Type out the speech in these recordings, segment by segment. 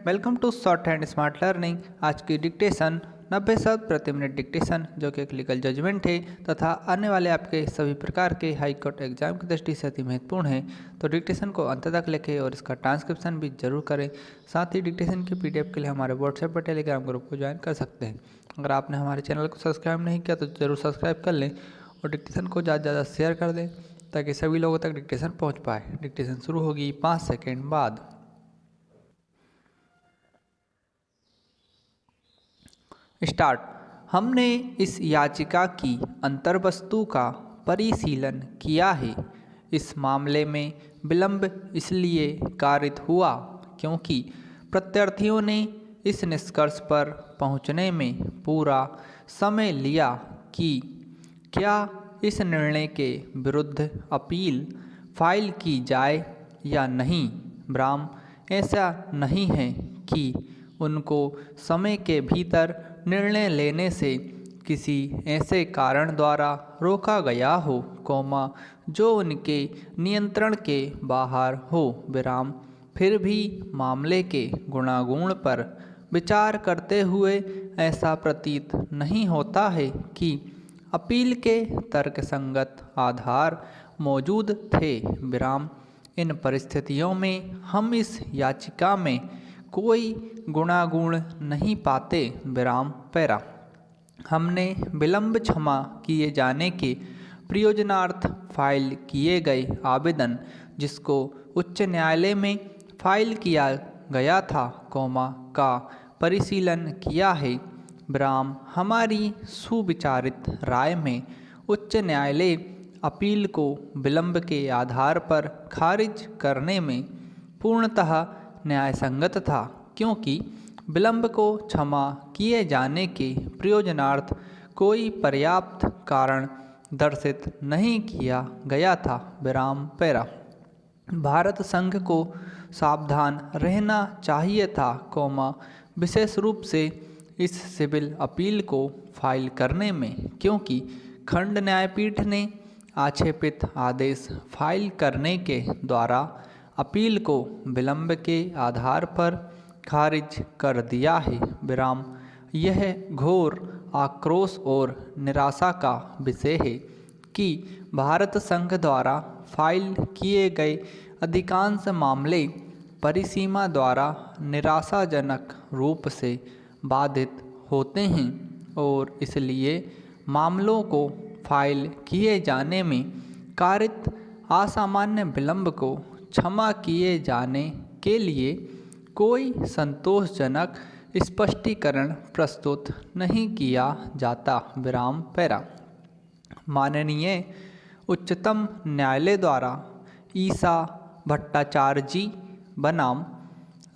Welcome to shorthand smart learning. आज की dictation 90 शब्द प्रति मिनट डिक्टेशन जो कि एक लीगल जजमेंट है तथा आने वाले आपके सभी प्रकार के हाई कोर्ट एग्जाम की दृष्टि से अति महत्वपूर्ण है। तो डिक्टेशन को अंत तक लिखें और इसका ट्रांसक्रिप्शन भी जरूर करें। साथ ही डिक्टेशन की पीडीएफ के लिए हमारे व्हाट्सएप पर टेलीग्राम ग्रुप को ज्वाइन कर सकते हैं। अगर आपने हमारे चैनल को सब्सक्राइब नहीं किया तो ज़रूर सब्सक्राइब कर लें और डिक्टेशन को ज़्यादा से ज़्यादा शेयर कर दें ताकि सभी लोगों तक डिक्टेशन पहुँच पाए। डिक्टेशन शुरू होगी 5 सेकेंड बाद। स्टार्ट। हमने इस याचिका की अंतर्वस्तु का परिशीलन किया है। इस मामले में विलंब इसलिए कारित हुआ क्योंकि प्रत्यार्थियों ने इस निष्कर्ष पर पहुंचने में पूरा समय लिया कि क्या इस निर्णय के विरुद्ध अपील फाइल की जाए या नहीं। ब्राम ऐसा नहीं है कि उनको समय के भीतर निर्णय लेने से किसी ऐसे कारण द्वारा रोका गया हो, जो उनके नियंत्रण के बाहर हो। विराम फिर भी मामले के गुणागुण पर विचार करते हुए ऐसा प्रतीत नहीं होता है कि अपील के तर्कसंगत आधार मौजूद थे। विराम इन परिस्थितियों में हम इस याचिका में कोई गुणागुण नहीं पाते। विराम पैरा। हमने विलंब क्षमा किए जाने के प्रयोजनार्थ फाइल किए गए आवेदन जिसको उच्च न्यायालय में फाइल किया गया था, का परिशीलन किया है। विराम हमारी सुविचारित राय में उच्च न्यायालय अपील को विलंब के आधार पर खारिज करने में पूर्णतः न्यायसंगत था क्योंकि विलंब को क्षमा किए जाने के प्रयोजनार्थ कोई पर्याप्त कारण दर्शित नहीं किया गया था। विराम पैरा। भारत संघ को सावधान रहना चाहिए था, विशेष रूप से इस सिविल अपील को फाइल करने में क्योंकि खंड न्यायपीठ ने आक्षेपित आदेश फाइल करने के द्वारा अपील को विलंब के आधार पर खारिज कर दिया है। विराम यह घोर आक्रोश और निराशा का विषय है कि भारत संघ द्वारा फाइल किए गए अधिकांश मामले परिसीमा द्वारा निराशाजनक रूप से बाधित होते हैं और इसलिए मामलों को फाइल किए जाने में कारित असामान्य विलंब को क्षमा किए जाने के लिए कोई संतोषजनक स्पष्टीकरण प्रस्तुत नहीं किया जाता। विराम पैरा। माननीय उच्चतम न्यायालय द्वारा ईसा भट्टाचार्य जी बनाम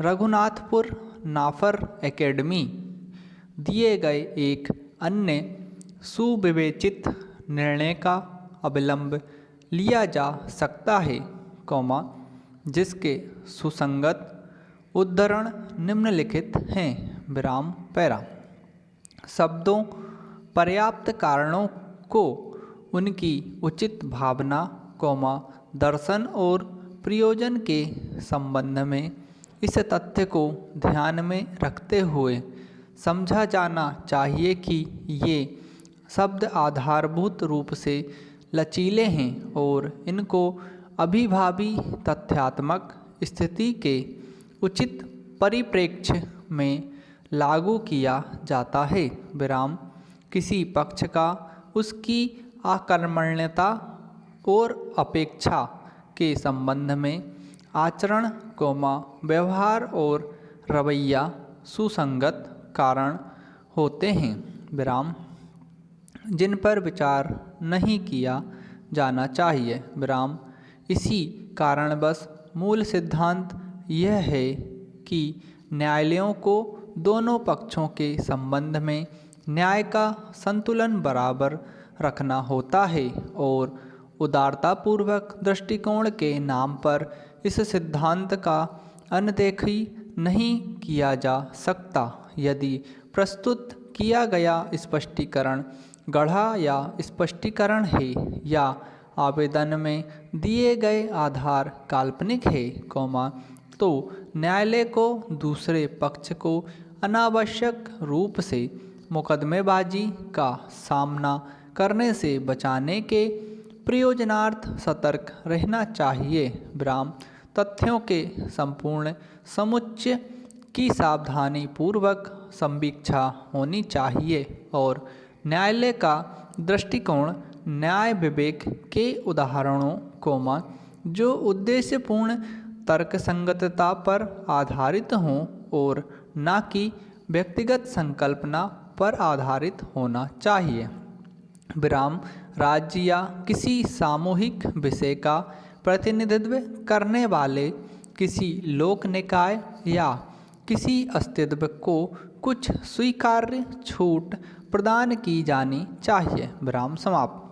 रघुनाथपुर नाफर एकेडमी दिए गए एक अन्य सुविवेचित निर्णय का अविलंब लिया जा सकता है, जिसके सुसंगत उद्धरण निम्नलिखित हैं। विराम पैरा। शब्दों पर्याप्त कारणों को उनकी उचित भावना, दर्शन और प्रयोजन के संबंध में इस तथ्य को ध्यान में रखते हुए समझा जाना चाहिए कि ये शब्द आधारभूत रूप से लचीले हैं और इनको अभिभावी तथ्यात्मक स्थिति के उचित परिप्रेक्ष्य में लागू किया जाता है। विराम किसी पक्ष का उसकी आकर्मण्यता और अपेक्षा के संबंध में आचरण, व्यवहार और रवैया सुसंगत कारण होते हैं। विराम जिन पर विचार नहीं किया जाना चाहिए। विराम इसी कारणवश मूल सिद्धांत यह है कि न्यायालयों को दोनों पक्षों के संबंध में न्याय का संतुलन बराबर रखना होता है और उदारतापूर्वक दृष्टिकोण के नाम पर इस सिद्धांत का अनदेखी नहीं किया जा सकता। यदि प्रस्तुत किया गया स्पष्टीकरण गढ़ा या स्पष्टीकरण है या आवेदन में दिए गए आधार काल्पनिक है, तो न्यायालय को दूसरे पक्ष को अनावश्यक रूप से मुकदमेबाजी का सामना करने से बचाने के प्रयोजनार्थ सतर्क रहना चाहिए। विराम। तथ्यों के संपूर्ण समुच्चय की सावधानी पूर्वक समीक्षा होनी चाहिए और न्यायालय का दृष्टिकोण न्याय विवेक के उदाहरणों जो उद्देश्यपूर्ण तर्कसंगतता पर आधारित हों और न कि व्यक्तिगत संकल्पना पर आधारित होना चाहिए। विराम। राज्य या किसी सामूहिक विषय का प्रतिनिधित्व करने वाले किसी लोक निकाय या किसी अस्तित्व को कुछ स्वीकार्य छूट प्रदान की जानी चाहिए। विराम समाप्त।